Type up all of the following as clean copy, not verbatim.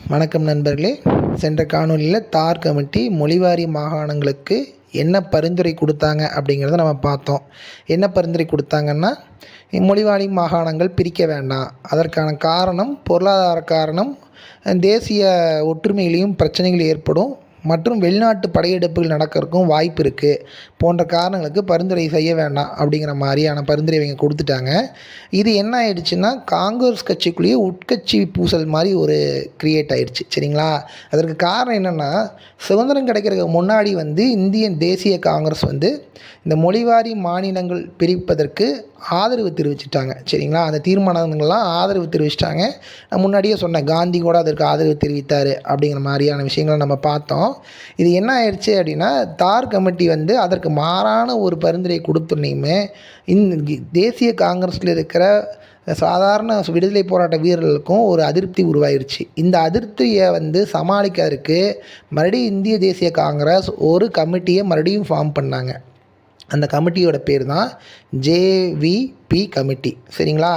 வணக்கம் நண்பர்களே. சென்ற காணொலியில் தார் கமிட்டி மொழிவாரி மாகாணங்களுக்கு என்ன பரிந்துரை கொடுத்தாங்க அப்படிங்கிறத நம்ம பார்த்தோம். என்ன பரிந்துரை கொடுத்தாங்கன்னா, மொழிவாரி மாகாணங்கள் பிரிக்க வேண்டாம். அதற்கான காரணம் பொருளாதார காரணம், தேசிய ஒற்றுமையிலையும் பிரச்சனைகள் ஏற்படும் மற்றும் வெளிநாட்டு படையெடுப்புகள் நடக்கிறதுக்கும் வாய்ப்பு இருக்குது போன்ற காரணங்களுக்கு பரிந்துரை செய்ய வேண்டாம் அப்படிங்கிற மாதிரியான பரிந்துரை இவங்க கொடுத்துட்டாங்க. இது என்ன ஆயிடுச்சுன்னா, காங்கிரஸ் கட்சிக்குள்ளேயே உட்கட்சி பூசல் மாதிரி ஒரு கிரியேட் ஆயிடுச்சு. சரிங்களா? அதற்கு காரணம் என்னென்னா, சுதந்திரம் கிடைக்கிறதுக்கு முன்னாடி இந்திய தேசிய காங்கிரஸ் இந்த மொழிவாரி மாநிலங்கள் பிரிப்பதற்கு ஆதரவு தெரிவிச்சிட்டாங்க. சரிங்களா? அந்த தீர்மானங்கள்லாம் ஆதரவு தெரிவிச்சிட்டாங்க. நான் முன்னாடியே சொன்னேன், காந்தி கூட அதற்கு ஆதரவு தெரிவித்தார் அப்படிங்கிற மாதிரியான விஷயங்களை நம்ம பார்த்தோம். இது என்ன ஆயிடுச்சு அப்படின்னா, தார் கமிட்டி அதற்கு மாறான ஒரு பரிந்துரை கொடுத்தோன்னையுமே தேசிய காங்கிரஸில் இருக்கிற சாதாரண விடுதலை போராட்ட வீரர்களுக்கும் ஒரு அதிருப்தி உருவாயிருச்சு. இந்த அதிருப்தியை சமாளிக்கிறதுக்கு மறுபடியும் இந்திய தேசிய காங்கிரஸ் ஒரு கமிட்டியை மறுபடியும் ஃபார்ம் பண்ணாங்க. அந்த கமிட்டியோட பேர் தான் ஜேவிபி கமிட்டி. சரிங்களா?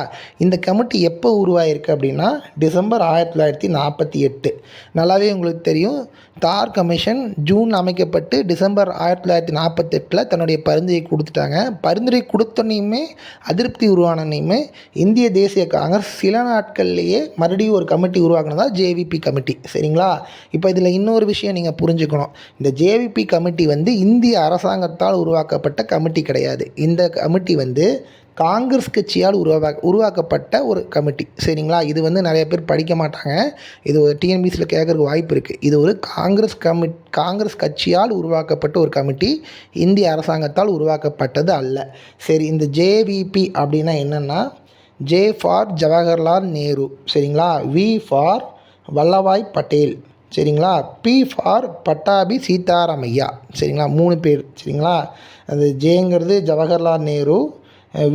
இந்த கமிட்டி எப்போ உருவாயிருக்கு அப்படின்னா, டிசம்பர் 1948. நல்லாவே உங்களுக்கு தெரியும், தார் கமிஷன் ஜூன் அமைக்கப்பட்டு டிசம்பர் 1948 தன்னுடைய பரிந்துரை கொடுத்துட்டாங்க. பரிந்துரை கொடுத்தோன்னையுமே அதிருப்தி உருவானோன்னையுமே இந்திய தேசிய காங்கிரஸ் சில நாட்கள்லேயே மறுபடியும் ஒரு கமிட்டி உருவாக்குனதா ஜேவிபி கமிட்டி. சரிங்களா? இப்போ இதில் இன்னொரு விஷயம் நீங்கள் புரிஞ்சுக்கணும். இந்த ஜேவிபி கமிட்டி இந்திய அரசாங்கத்தால் உருவாக்கப்பட்ட கமிட்டி கிடையாது. இந்த கமிட்டி காங்கிரஸ் கட்சியால் உருவாக்கப்பட்ட ஒரு கமிட்டி. சரிங்களா? இது நிறைய பேர் படிக்க மாட்டாங்க. இது ஒரு டிஎன்பிசியில் கேட்குறதுக்கு வாய்ப்பு இருக்குது. இது ஒரு காங்கிரஸ் கட்சியால் உருவாக்கப்பட்ட ஒரு கமிட்டி, இந்திய அரசாங்கத்தால் உருவாக்கப்பட்டது அல்ல. சரி, இந்த ஜேவிபி அப்படின்னா என்னென்னா, ஜே ஃபார் ஜவஹர்லால் நேரு. சரிங்களா? V for Vallabhbhai Patel. சரிங்களா? P for Pattabhi Sitaramayya. சரிங்களா? 3 பேர். சரிங்களா? அது ஜேங்கிறது ஜவஹர்லால் நேரு,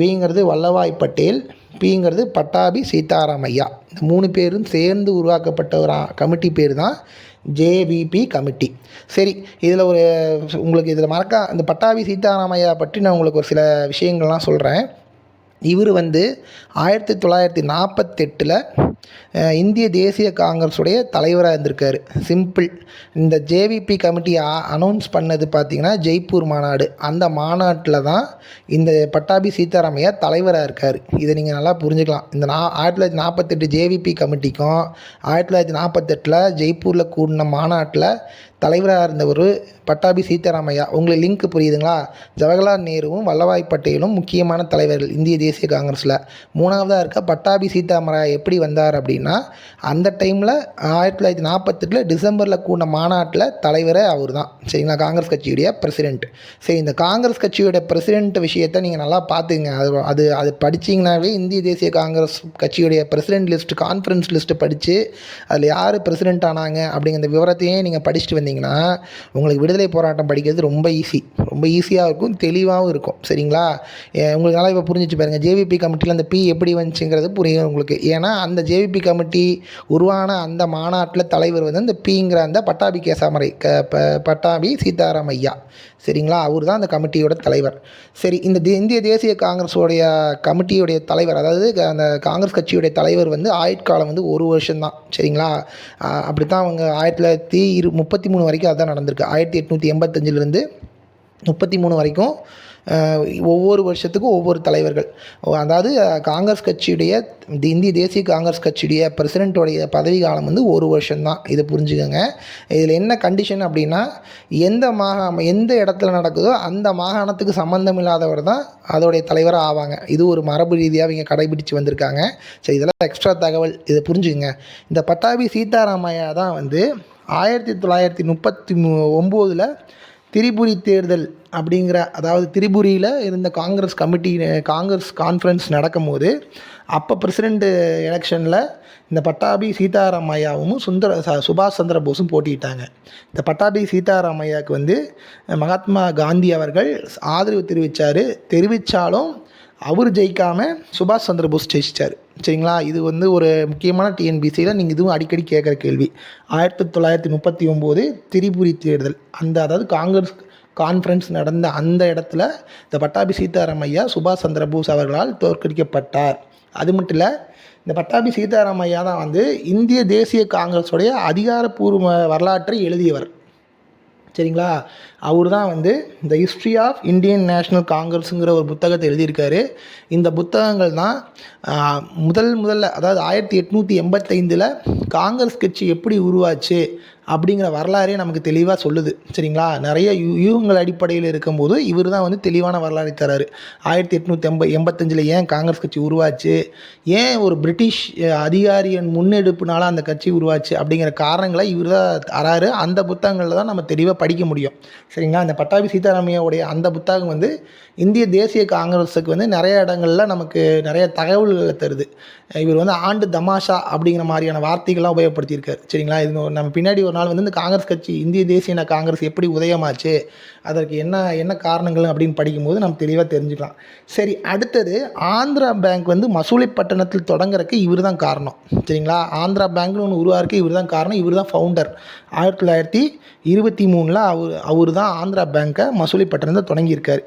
விங்கிறது வல்லபாய் பட்டேல், பிங்கிறது பட்டாபி சீதாராமையா. இந்த 3 பேரும் சேர்ந்து உருவாக்கப்பட்ட ஒரு கமிட்டி பேர் தான் ஜேவிபி கமிட்டி. சரி, இதில் உங்களுக்கு இந்த பட்டாபி சீதாராமையா பற்றி நான் உங்களுக்கு ஒரு சில விஷயங்கள்லாம் சொல்கிறேன். இவர் 1948 இந்திய தேசிய காங்கிரஸுடைய தலைவராக இருந்திருக்கார். சிம்பிள். இந்த ஜேவிபி கமிட்டி அனௌன்ஸ் பண்ணது பார்த்திங்கன்னா ஜெய்ப்பூர் மாநாடு. அந்த மாநாட்டில் தான் இந்த பட்டாபி சீதாராமையா தலைவராக இருக்கார். இதை நீங்கள் நல்லா புரிஞ்சுக்கலாம். இந்த 1948 ஜேவிபி கமிட்டிக்கும் 1948 ஜெய்ப்பூரில் கூடின மாநாட்டில் தலைவராக இருந்தவர் பட்டாபி சீதாராமையா. உங்களுக்கு லிங்க் புரியுதுங்களா? ஜவஹர்லால் நேருவும் வல்லபாய் பட்டேலும் முக்கியமான தலைவர்கள் இந்திய தேசிய காங்கிரஸில். 3ஆவதாக இருக்க பட்டாபி சீதாராமையா எப்படி வந்தார் அப்படின்னா, அந்த டைமில் 1948 டிசம்பரில் கூடின மாநாட்டில் தலைவரே அவர் தான். சரிங்களா? காங்கிரஸ் கட்சியுடைய பிரசிடெண்ட். சரி, இந்த காங்கிரஸ் கட்சியோட பிரசிடெண்ட் விஷயத்தை நீங்கள் நல்லா பார்த்துங்க. அது படிச்சிங்கனாவே இந்திய தேசிய காங்கிரஸ் கட்சியுடைய பிரசிடெண்ட் லிஸ்ட்டு, கான்ஃபரன்ஸ் லிஸ்ட்டு படித்து அதில் யார் பிரசிடெண்ட் ஆனாங்க அப்படிங்கிற விவரத்தையே நீங்கள் படிச்சுட்டு வந்தீங்கன்னா உங்களுக்கு விடுதலை போராட்டம் படிக்கிறது ரொம்ப ஈஸியாக இருக்கும், தெளிவாகவும் இருக்கும். சரிங்களா? உங்களுக்கு நல்லா இப்போ புரிஞ்சிச்சு பாருங்கள். ஜேவிபி கமிட்டியில் அந்த பி எப்படி வந்துச்சுங்கிறது புரியும் உங்களுக்கு. ஏன்னா அந்த ஜேவிபி கமிட்டி உருவான அந்த மாநாட்டில் தலைவர் அந்த பிங்கிற அந்த பட்டாபி சீதாராமையா. சரிங்களா? அவர் தான் அந்த கமிட்டியோட தலைவர். சரி, இந்த இந்திய தேசிய காங்கிரஸோடைய கமிட்டியுடைய தலைவர், அதாவது அந்த காங்கிரஸ் கட்சியுடைய தலைவர் ஆயுட்காலம் 1 வருஷம்தான். சரிங்களா? அப்படி தான் அவங்க 1933 வரைக்கும் அதுதான் நடந்திருக்கு. 1885 33 வரைக்கும் ஒவ்வொரு வருஷத்துக்கும் ஒவ்வொரு தலைவர்கள். அதாவது காங்கிரஸ் கட்சியுடைய இந்திய தேசிய காங்கிரஸ் கட்சியுடைய பிரசிடெண்ட்டோடைய பதவி காலம் 1 வருஷம்தான். இதை புரிஞ்சுக்கோங்க. இதில் என்ன கண்டிஷன் அப்படின்னா, எந்த இடத்துல நடக்குதோ அந்த மாகாணத்துக்கு சம்மந்தம் இல்லாதவர் தான் அதோடைய தலைவராக ஆவாங்க. இது ஒரு மரபு ரீதியாக இவங்க கடைபிடிச்சு வந்திருக்காங்க. சரி, இதெல்லாம் எக்ஸ்ட்ரா தகவல். இதை புரிஞ்சுக்கோங்க. இந்த பட்டாபி சீதாராமையா தான் 1939 திரிபுரி தேர்தல் அப்படிங்கிற, அதாவது திரிபுரியில் இருந்த காங்கிரஸ் கான்ஃபரன்ஸ் நடக்கும்போது அப்போ பிரசிடெண்ட் எலெக்ஷனில் இந்த பட்டாபி சீதாராமையாவும் சுபாஷ் சந்திர போஸும் போட்டிட்டாங்க. இந்த பட்டாபி சீதாராமையாவுக்கு மகாத்மா காந்தி அவர்கள் ஆதரவு தெரிவித்தாலும் அவர் ஜெயிக்காமல் சுபாஷ் சந்திர போஸ் ஜெயிச்சிட்டார். சரிங்களா? இது ஒரு முக்கியமான டிஎன்பிசியில் நீங்கள் இதுவும் அடிக்கடி கேட்குற கேள்வி. 1939 திரிபுரி தேர்தல், அதாவது காங்கிரஸ் கான்ஃபரன்ஸ் நடந்த அந்த இடத்துல இந்த பட்டாபி சீதாராமையா சுபாஷ் சந்திர போஸ் அவர்களால் தோற்கடிக்கப்பட்டார். அது மட்டும் இல்லை, இந்த பட்டாபி சீதாராமையா தான் வந்து இந்திய தேசிய காங்கிரஸுடைய அதிகாரப்பூர்வ வரலாற்றை எழுதியவர். சரிங்களா? அவர் தான் வந்து இந்த ஹிஸ்ட்ரி ஆஃப் இந்தியன் நேஷ்னல் காங்கிரஸுங்கிற ஒரு புத்தகத்தை எழுதியிருக்காரு. இந்த புத்தகங்கள் தான் முதல்ல அதாவது 1885 காங்கிரஸ் கட்சி எப்படி உருவாச்சு அப்படிங்கிற வரலாறே நமக்கு தெளிவாக சொல்லுது. சரிங்களா? நிறைய யூகங்கள் அடிப்படையில் இருக்கும்போது இவர் தான் வந்து தெளிவான வரலாறை தராரு. 1885 ஏன் காங்கிரஸ் கட்சி உருவாச்சு, ஏன் ஒரு பிரிட்டிஷ் அதிகாரியின் முன்னெடுப்புனால அந்த கட்சி உருவாச்சு அப்படிங்கிற காரணங்களை இவர் தான் தராரு. அந்த புத்தகங்களில் தான் நம்ம தெளிவாக படிக்க முடியும். சரிங்களா? இந்த பட்டாபி சீதாராமையாவுடைய அந்த புத்தகம் வந்து இந்திய தேசிய காங்கிரஸுக்கு வந்து நிறைய இடங்களில் நமக்கு நிறைய தகவல்களை தருது. இவர் வந்து ஆண்டு தமாஷா அப்படிங்கிற மாதிரியான வார்த்தைகள்லாம் உபயோகப்படுத்தியிருக்காரு. சரிங்களா? இது நம்ம பின்னாடி ஒரு நாள் வந்து இந்த காங்கிரஸ் கட்சி இந்திய தேசிய காங்கிரஸ் எப்படி உதயமாச்சு, அதற்கு என்ன காரணங்கள் அப்படின்னு படிக்கும்போது நம்ம தெளிவாக தெரிஞ்சுக்கலாம். சரி, அடுத்தது ஆந்திரா பேங்க் வந்து மசூலிப்பட்டினத்தில் தொடங்குறதுக்கு இவர் தான் காரணம். சரிங்களா? ஆந்திரா பேங்க்னு ஒன்று உருவாருக்கு இவர் தான் காரணம். இவர் தான் ஃபவுண்டர். 1923 அவர் தான் ஆந்திரா பேங்க்கை மசூலிப்பட்டினத்தை தொடங்கியிருக்காரு.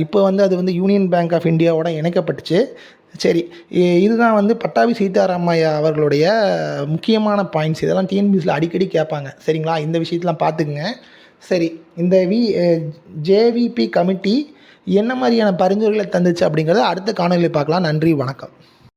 இப்போ வந்து அது வந்து யூனியன் பேங்க் ஆஃப் இந்தியாவோட இணைக்கப்பட்டுச்சு. சரி, இதுதான் வந்து பட்டாபி சீதாராமையா அவர்களுடைய முக்கியமான பாயிண்ட்ஸ். இதெல்லாம் டிஎன்பிஎஸ்சியில் அடிக்கடி கேட்பாங்க. சரிங்களா? இந்த விஷயத்தெலாம் பார்த்துக்குங்க. சரி, இந்த ஜேவிபி கமிட்டி என்ன மாதிரியான பரிந்துரைகளை தந்துச்சு அப்படிங்கிறத அடுத்த காணொலியில் பார்க்கலாம். நன்றி, வணக்கம்.